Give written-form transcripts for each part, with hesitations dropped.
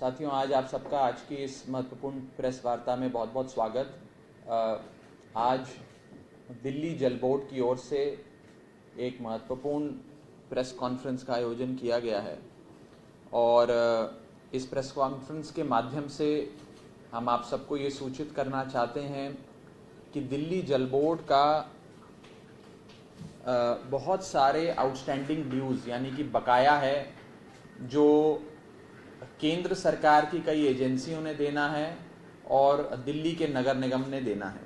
साथियों, आज आप सबका आज की इस महत्वपूर्ण प्रेस वार्ता में बहुत बहुत स्वागत। आज दिल्ली जल बोर्ड की ओर से एक महत्वपूर्ण प्रेस कॉन्फ्रेंस का आयोजन किया गया है और इस प्रेस कॉन्फ्रेंस के माध्यम से हम आप सबको ये सूचित करना चाहते हैं कि दिल्ली जल बोर्ड का बहुत सारे आउटस्टैंडिंग ड्यूज़ यानी कि बकाया है जो केंद्र सरकार की कई एजेंसियों ने देना है और दिल्ली के नगर निगम ने देना है।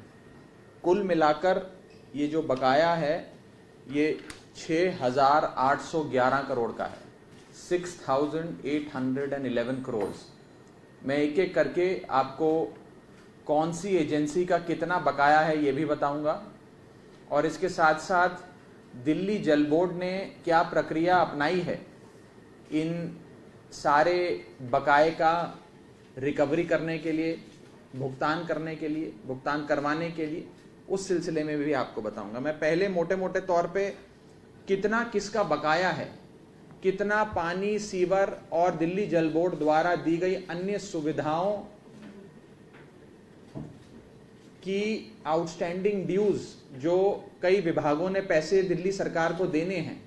कुल मिलाकर ये जो बकाया है ये 6,811 करोड़ का है, 6,811 करोड़। मैं एक एक करके आपको कौन सी एजेंसी का कितना बकाया है ये भी बताऊंगा और इसके साथ साथ दिल्ली जल बोर्ड ने क्या प्रक्रिया अपनाई है इन सारे बकाए का रिकवरी करने के लिए, भुगतान करवाने के लिए, उस सिलसिले में भी आपको बताऊंगा। मैं पहले मोटे मोटे तौर पे कितना किसका बकाया है, कितना पानी, सीवर और दिल्ली जल बोर्ड द्वारा दी गई अन्य सुविधाओं की आउटस्टैंडिंग ड्यूज जो कई विभागों ने पैसे दिल्ली सरकार को देने हैं,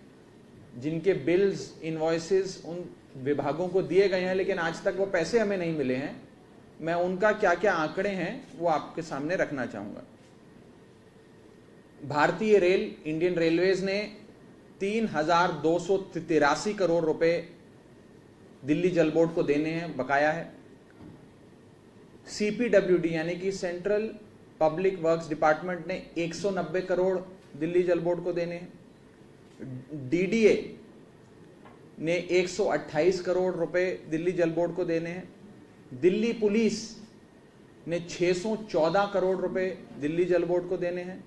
जिनके बिल्स, इनवॉइसेस उन विभागों को दिए गए हैं लेकिन आज तक वो पैसे हमें नहीं मिले हैं, मैं उनका क्या क्या आंकड़े हैं वो आपके सामने रखना चाहूंगा। भारतीय रेल, इंडियन रेलवेज ने 3,283 करोड़ रुपए दिल्ली जल बोर्ड को देने हैं, बकाया है। CPWD यानी कि सेंट्रल पब्लिक वर्क्स डिपार्टमेंट ने 190 करोड़ दिल्ली जल बोर्ड को देने हैं। DDA ने 128 करोड़ रुपए दिल्ली जल बोर्ड को देने हैं। दिल्ली पुलिस ने 614 करोड़ रुपए दिल्ली जल बोर्ड को देने हैं।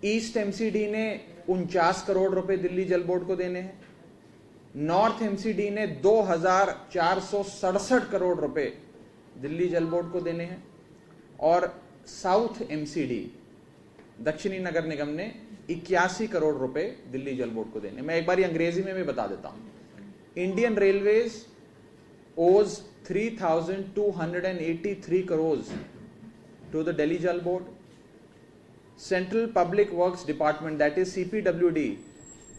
ईस्ट MCD ने 49 करोड़ रुपए दिल्ली जल बोर्ड को देने हैं। नॉर्थ MCD ने 2,467 करोड़ रुपए दिल्ली जल बोर्ड को देने हैं और साउथ MCD, दक्षिणी नगर निगम ने 81 करोड़ रुपए दिल्ली जल बोर्ड को देने। मैं एक बार अंग्रेजी में भी बता देता हूं। इंडियन रेलवेज ओज 3,283 करोड़ टू द दिल्ली जल board. Central public works department, that is CPWD,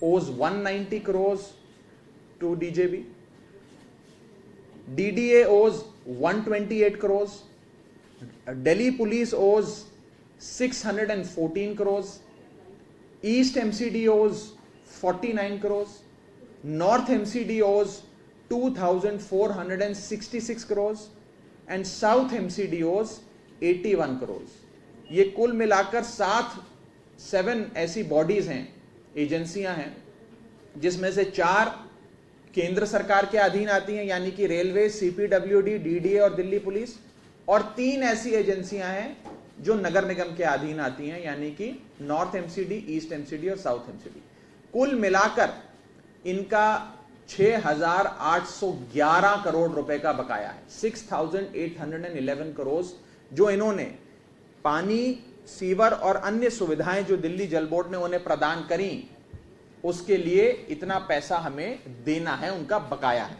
ओज 190 करोड़ टू DJB। DDA ओज 128 करोड़। दिल्ली पुलिस ओज 614 crore. East MCD owes 49 crores, North MCD owes 2,466 crores and South MCD owes 81 crores। ये कुल मिलाकर 7 ऐसी बॉडीज हैं, एजेंसियां हैं, जिसमें से 4 केंद्र सरकार के अधीन आती हैं यानी कि रेलवे, CPWD, DDA और दिल्ली पुलिस, और 3 ऐसी एजेंसियां हैं जो नगर निगम के अधीन आती हैं यानी कि नॉर्थ MCD, ईस्ट MCD और साउथ MCD। कुल मिलाकर इनका 6,811 करोड़ रुपए का बकाया है, 6,811 करोड़, जो इन्होंने पानी, सीवर और अन्य सुविधाएं जो दिल्ली जल बोर्ड ने उन्हें प्रदान करी, उसके लिए इतना पैसा हमें देना है, उनका बकाया है।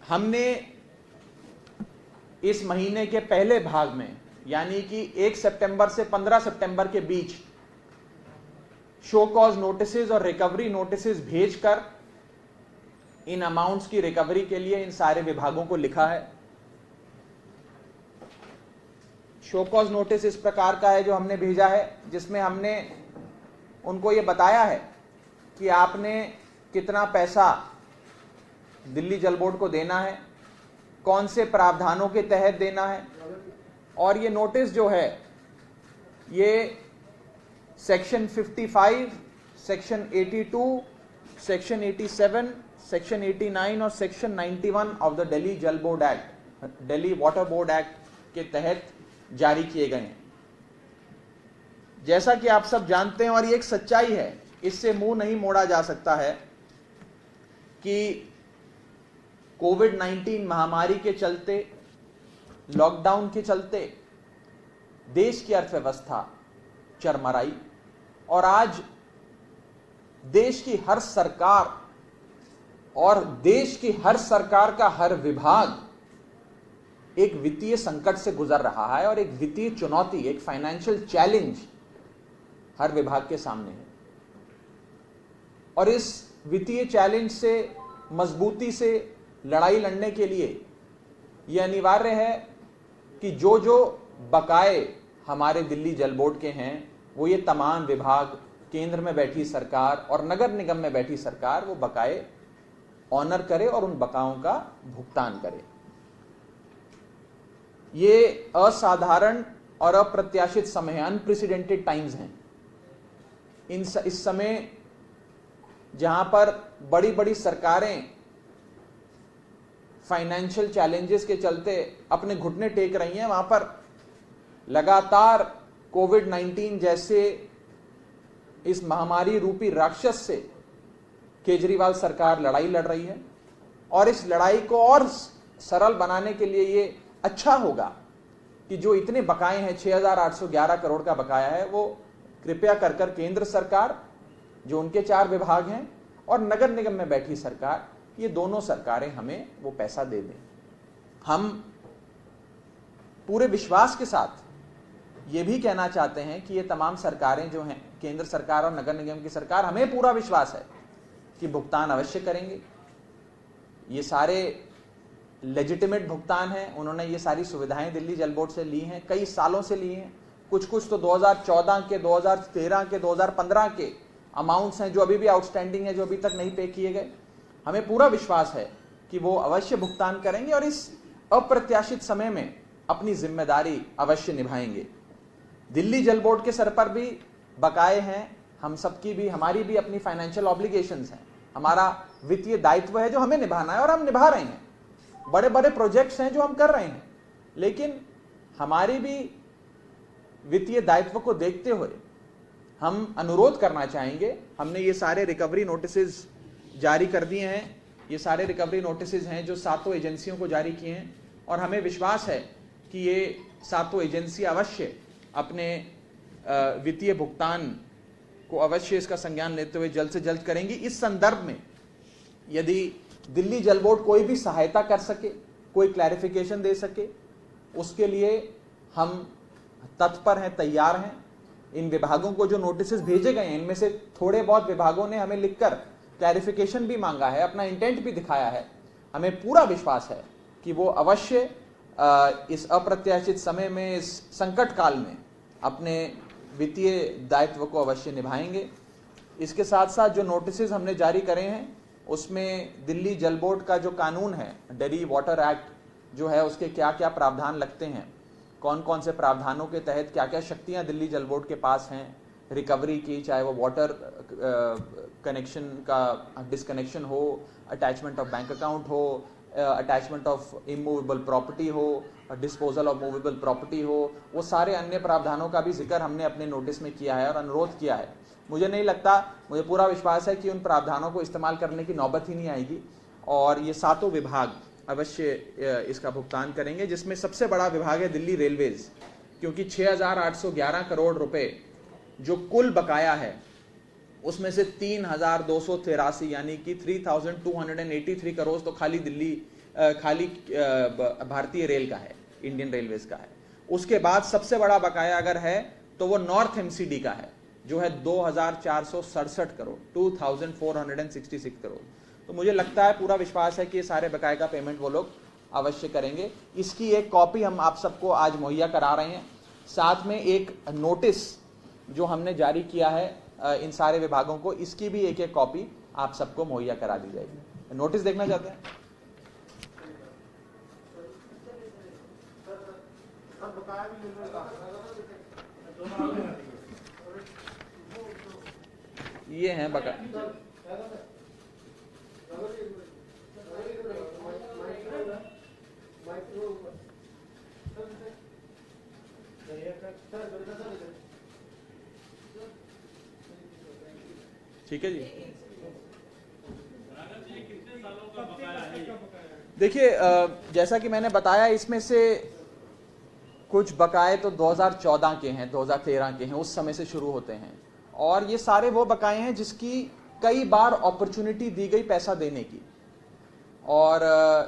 हमने इस महीने के पहले भाग में यानी कि 1 सितंबर से 15 सितंबर के बीच शो कॉज नोटिसेज और रिकवरी नोटिसेज भेजकर इन अमाउंट्स की रिकवरी के लिए इन सारे विभागों को लिखा है। शो कॉज नोटिस इस प्रकार का है जो हमने भेजा है, जिसमें हमने उनको यह बताया है कि आपने कितना पैसा दिल्ली जल बोर्ड को देना है, कौन से प्रावधानों के तहत देना है, और ये नोटिस जो है ये सेक्शन 55, सेक्शन 82, सेक्शन 87, सेक्शन 89 और सेक्शन 91 ऑफ द दिल्ली जल board act, Delhi water board act के तहत जारी किए गए हैं। जैसा कि आप सब जानते हैं और ये एक सच्चाई है, इससे मुंह नहीं मोड़ा जा सकता है कि कोविड-19 महामारी के चलते, लॉकडाउन के चलते देश की अर्थव्यवस्था चरमराई और आज देश की हर सरकार और देश की हर सरकार का हर विभाग एक वित्तीय संकट से गुजर रहा है और एक वित्तीय चुनौती, एक फाइनेंशियल चैलेंज हर विभाग के सामने है। और इस वित्तीय चैलेंज से मजबूती से लड़ाई लड़ने के लिए यह अनिवार्य है कि जो जो बकाए हमारे दिल्ली जल बोर्ड के हैं वो ये तमाम विभाग, केंद्र में बैठी सरकार और नगर निगम में बैठी सरकार वो बकाए ऑनर करे और उन बकाओं का भुगतान करे। ये असाधारण और अप्रत्याशित समय है, अनप्रेसिडेंटेड टाइम्स हैं। इस समय जहां पर बड़ी बड़ी सरकारें फाइनेंशियल चैलेंजेस के चलते अपने घुटने टेक रही हैं, वहां पर लगातार कोविड-19 जैसे इस महामारी रूपी राक्षस से केजरीवाल सरकार लड़ाई लड़ रही है। और इस लड़ाई को और सरल बनाने के लिए ये अच्छा होगा कि जो इतने बकाए हैं, 6,811 करोड़ का बकाया है, वो कृपया कर केंद्र सरकार, जो उनके 4 विभाग हैं, और नगर निगम में बैठी सरकार, ये दोनों सरकारें हमें वो पैसा दे दें। हम पूरे विश्वास के साथ ये भी कहना चाहते हैं कि ये तमाम सरकारें जो हैं, केंद्र सरकार और नगर निगम की सरकार, हमें पूरा विश्वास है कि भुगतान अवश्य करेंगे। ये सारे लेजिटिमेट भुगतान हैं, उन्होंने ये सारी सुविधाएं दिल्ली जल बोर्ड से ली हैं, कई सालों से ली हैं। कुछ तो 2014 के, 2013 के, 2015 के अमाउंट्स हैं जो अभी भी आउटस्टैंडिंग है, जो अभी तक नहीं पे किए गए। हमें पूरा विश्वास है कि वो अवश्य भुगतान करेंगे और इस अप्रत्याशित समय में अपनी जिम्मेदारी अवश्य निभाएंगे। दिल्ली जल बोर्ड के सर पर भी बकाए हैं, हम सबकी भी, हमारी भी अपनी फाइनेंशियल ऑब्लिगेशंस हैं, हमारा वित्तीय दायित्व है जो हमें निभाना है और हम निभा रहे हैं। बड़े बड़े प्रोजेक्ट्स हैं जो हम कर रहे हैं, लेकिन हमारी भी वित्तीय दायित्व को देखते हुए हम अनुरोध करना चाहेंगे। हमने ये सारे रिकवरी नोटिसेज जारी कर दिए हैं, ये सारे रिकवरी नोटिसेज हैं जो 7 एजेंसियों को जारी किए हैं, और हमें विश्वास है कि ये 7 एजेंसी अवश्य अपने वित्तीय भुगतान को अवश्य इसका संज्ञान लेते हुए जल्द से जल्द करेंगी। इस संदर्भ में यदि दिल्ली जल बोर्ड कोई भी सहायता कर सके, कोई क्लैरिफिकेशन दे सके, उसके लिए हम तत्पर हैं, तैयार हैं। इन विभागों को जो नोटिसेस भेजे गए हैं, इनमें से थोड़े बहुत विभागों ने हमें लिखकर क्लैरिफिकेशन भी मांगा है, अपना इंटेंट भी दिखाया है। हमें पूरा विश्वास है कि वो अवश्य इस अप्रत्याशित समय में, इस संकट काल में अपने वित्तीय दायित्व को अवश्य निभाएंगे। इसके साथ साथ जो नोटिसेस हमने जारी करे हैं, उसमें दिल्ली जल बोर्ड का जो कानून है, दिल्ली वाटर एक्ट जो है, उसके क्या क्या प्रावधान लगते हैं, कौन कौन से प्रावधानों के तहत क्या क्या शक्तियां दिल्ली जल बोर्ड के पास हैं रिकवरी की, चाहे वो वाटर कनेक्शन का डिसकनेक्शन हो, अटैचमेंट ऑफ बैंक अकाउंट हो, अटैचमेंट ऑफ इमूवेबल प्रॉपर्टी हो, डिस्पोजल ऑफ मूवेबल प्रॉपर्टी हो, वो सारे अन्य प्रावधानों का भी जिक्र हमने अपने नोटिस में किया है और अनुरोध किया है। मुझे नहीं लगता, मुझे पूरा विश्वास है कि उन प्रावधानों को इस्तेमाल करने की नौबत ही नहीं आएगी और ये 7 विभाग अवश्य इसका भुगतान करेंगे, जिसमें सबसे बड़ा विभाग है दिल्ली रेलवेज, क्योंकि 6,811 करोड़ रुपए जो कुल बकाया है, उसमें से 3,283 यानी कि 3,283 करोड़ तो खाली भारतीय रेल का है, इंडियन रेलवेज का है। उसके बाद सबसे बड़ा बकाया अगर है तो वो नॉर्थ एमसीडी का है, जो है 2,467 करोड़, 2,466 करोड़। तो मुझे लगता है, पूरा विश्वास है कि ये सारे बकाये का पेमेंट वो लोग अवश्य करेंगे। इसकी एक कॉपी हम आप सबको आज मुहैया करा रहे हैं। साथ में एक नोटिस जो हमने जारी किया है इन सारे विभागों को, इसकी भी एक एक कॉपी आप सबको मुहैया करा दी जाएगी। नोटिस देखना चाहते हैं? ये हैं बकाया। ठीक है जी। देखिए, जैसा कि मैंने बताया, इसमें से कुछ बकाए तो 2014 के हैं, 2013 के हैं, उस समय से शुरू होते हैं, और ये सारे वो बकाए हैं जिसकी कई बार अपॉर्चुनिटी दी गई पैसा देने की, और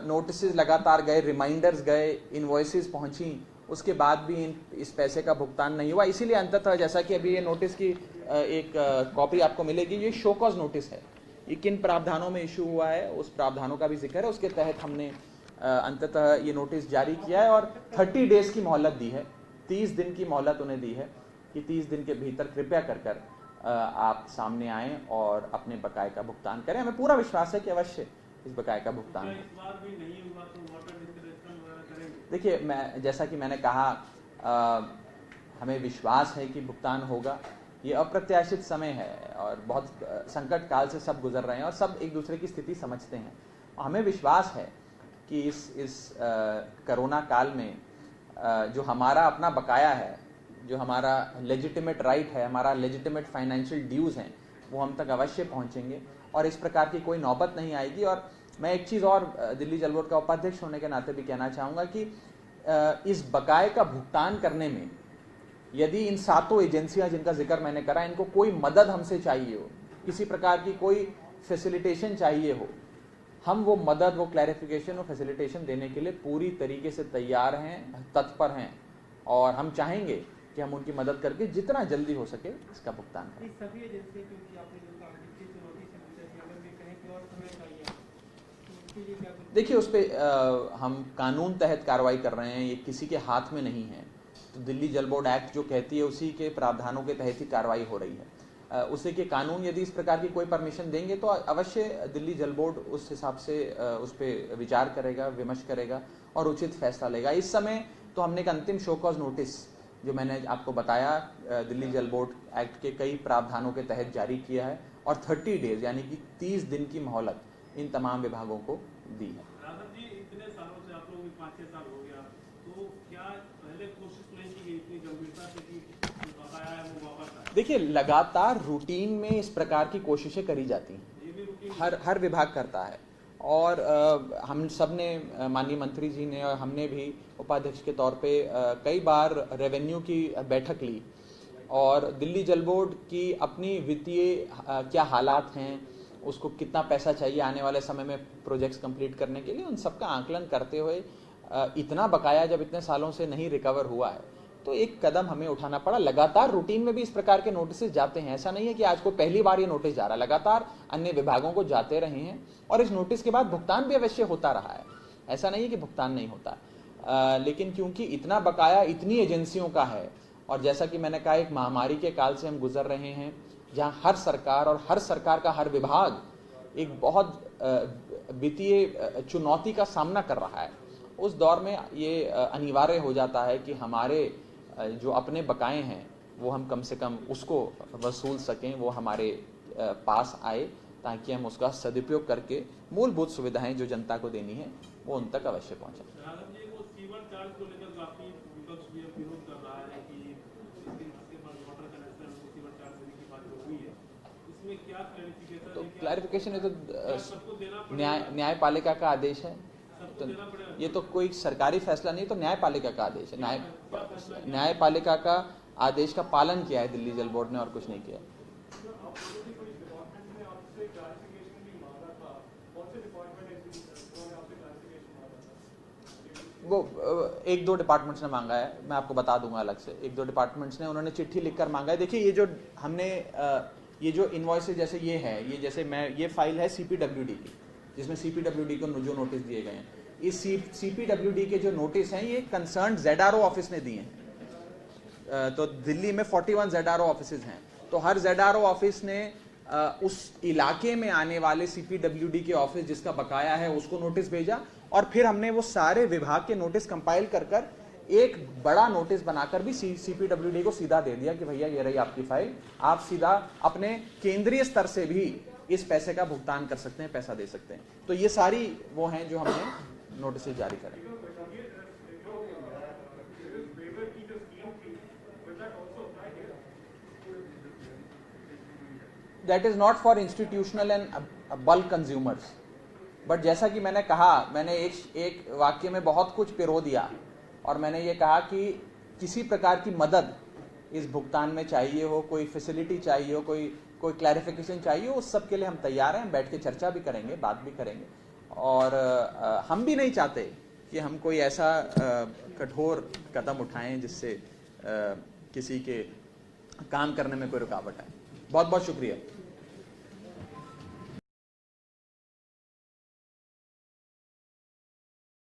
नोटिस लगातार गए, रिमाइंडर्स गए, इनवॉइसेस पहुंची, उसके बाद भी इस पैसे का भुगतान नहीं हुआ। इसीलिए अंततः जैसा कि अभी ये नोटिस की एक कॉपी आपको मिलेगी, ये शो कॉज नोटिस है। ये किन प्रावधानों में इशू हुआ है उस प्रावधानों का भी जिक्र है, उसके तहत हमने अंततः ये नोटिस जारी किया है और 30 डेज की मोहलत दी है, 30 दिन की मोहलत उन्हें दी है कि 30 दिन के भीतर कृपया कर आप सामने आएं और अपने बकाये का भुगतान करें। हमें पूरा विश्वास है कि अवश्य इस बकाये का भुगतान हो। देखिए, मैं जैसा कि मैंने कहा, हमें विश्वास है कि भुगतान होगा। ये अप्रत्याशित समय है और बहुत संकट काल से सब गुजर रहे हैं और सब एक दूसरे की स्थिति समझते हैं। हमें विश्वास है कि इस कोरोना काल में जो हमारा अपना बकाया है, जो हमारा लेजिटिमेट राइट है, हमारा लेजिटिमेट फाइनेंशियल ड्यूज हैं, वो हम तक अवश्य पहुंचेंगे और इस प्रकार की कोई नौबत नहीं आएगी। और मैं एक चीज़ और दिल्ली जल बोर्ड का उपाध्यक्ष होने के नाते भी कहना चाहूँगा कि इस बकाये का भुगतान करने में यदि इन 7 एजेंसियां जिनका जिक्र मैंने करा, इनको कोई मदद हमसे चाहिए हो, किसी प्रकार की कोई फैसिलिटेशन चाहिए हो, हम वो मदद, वो क्लैरिफिकेशन और फैसिलिटेशन देने के लिए पूरी तरीके से तैयार हैं, तत्पर हैं और हम चाहेंगे कि हम उनकी मदद करके जितना जल्दी हो सके इसका भुगतान करें। सभी एजेंसियों की आपने जो कहा कि चुनौती से गुजरनी, अगर वे कहें कि और समय चाहिए तो उसके लिए क्या? देखिए, उस पर हम कानून तहत कार्रवाई कर रहे हैं, ये किसी के हाथ में नहीं है। तो दिल्ली जल बोर्ड एक्ट जो कहती है उसी के प्रावधानों के तहत ही कार्रवाई हो रही है। उसे के कानून यदि इस प्रकार की कोई परमिशन देंगे तो अवश्य दिल्ली जल बोर्ड उस हिसाब से उस पर विचार करेगा, विमर्श करेगा और उचित फैसला लेगा। इस समय तो हमने एक अंतिम शो कॉज नोटिस, जो मैंने आपको बताया, दिल्ली जल बोर्ड एक्ट के कई प्रावधानों के तहत जारी किया है और 30 डेज यानी कि 30 दिन की मोहलत इन तमाम विभागों को दी है। जी, इतने सालों से आप लोग 5-6 साल हो गया, तो क्या पहले कोशिश नहीं की गई इतनी गंभीरता से कि बकाया है वो वापस आए? देखिए, लगातार रूटीन में इस प्रकार की कोशिशें करी जाती हैं, हर विभाग करता है और हम सब ने, माननीय मंत्री जी ने और हमने भी उपाध्यक्ष के तौर पे कई बार रेवेन्यू की बैठक ली और दिल्ली जल बोर्ड की अपनी वित्तीय क्या हालात हैं, उसको कितना पैसा चाहिए आने वाले समय में प्रोजेक्ट्स कंप्लीट करने के लिए, उन सबका आकलन करते हुए इतना बकाया जब इतने सालों से नहीं रिकवर हुआ है तो एक कदम हमें उठाना पड़ा। लगातार रूटीन में भी इस प्रकार के नोटिस जाते हैं, ऐसा नहीं है कि आज को पहली बार ये नोटिस जा रहा है, लगातार अन्य विभागों को जाते रहे हैं और इस नोटिस के बाद भुगतान भी अवश्य होता रहा है। ऐसा नहीं है कि भुगतान नहीं होता, लेकिन क्योंकि इतना बकाया इतनी एजेंसियों का है और जैसा कि मैंने कहा, एक महामारी के काल से हम गुजर रहे हैं जहां हर सरकार और हर सरकार का हर विभाग एक बहुत वित्तीय चुनौती का सामना कर रहा है। उस दौर में ये अनिवार्य हो जाता है कि हमारे जो अपने बकाए हैं वो हम कम से कम उसको वसूल सकें, वो हमारे पास आए ताकि हम उसका सदुपयोग करके मूलभूत सुविधाएं जो जनता को देनी है वो उन तक अवश्य पहुंचे। तो क्लैरिफिकेशन है तो न्यायपालिका का आदेश है, तो ये तो कोई सरकारी फैसला नहीं, तो न्यायपालिका का आदेश है। न्यायपालिका का आदेश का पालन किया है दिल्ली जल बोर्ड ने और कुछ नहीं किया। वो 1-2 डिपार्टमेंट्स ने मांगा है, मैं आपको बता दूंगा अलग से। 1-2 डिपार्टमेंट्स ने उन्होंने चिट्ठी लिखकर मांगा है। देखिए, ये जो हमने ये जो इनवॉइसेज जैसे ये है, ये जैसे ये फाइल है CPWD की, जिसमें CPWD को जो नोटिस दिए गए हैं, इस CPWD के जो नोटिस हैं ये कंसर्न ZRO ऑफिस ने दिए हैं। तो दिल्ली में 41 ZRO ऑफिसेज हैं, तो हर ZRO ऑफिस ने उस इलाके में आने वाले CPWD के ऑफिस जिसका बकाया है उसको नोटिस भेजा और फिर हमने वो सारे विभाग के नोटिस कंपाइल कर एक बड़ा नोटिस बनाकर भी CPWD को सीधा दे दिया कि भैया ये रही आपकी फाइल, आप सीधा अपने केंद्रीय स्तर से भी इस पैसे का भुगतान कर सकते हैं, पैसा दे सकते हैं। तो ये सारी वो हैं जो हमने नोटिस जारी करें। That is not for institutional and bulk consumers, but जैसा कि मैंने कहा, मैंने एक वाक्य में बहुत कुछ पिरो दिया और मैंने ये कहा कि किसी प्रकार की मदद इस भुगतान में चाहिए हो, कोई फैसिलिटी चाहिए हो, कोई क्लैरिफिकेशन चाहिए हो, उस सब के लिए हम तैयार हैं। बैठ के चर्चा भी करेंगे, बात भी करेंगे और हम भी नहीं चाहते कि हम कोई ऐसा कठोर कदम उठाएं जिससे किसी के काम करने में कोई रुकावट आए। बहुत बहुत शुक्रिया।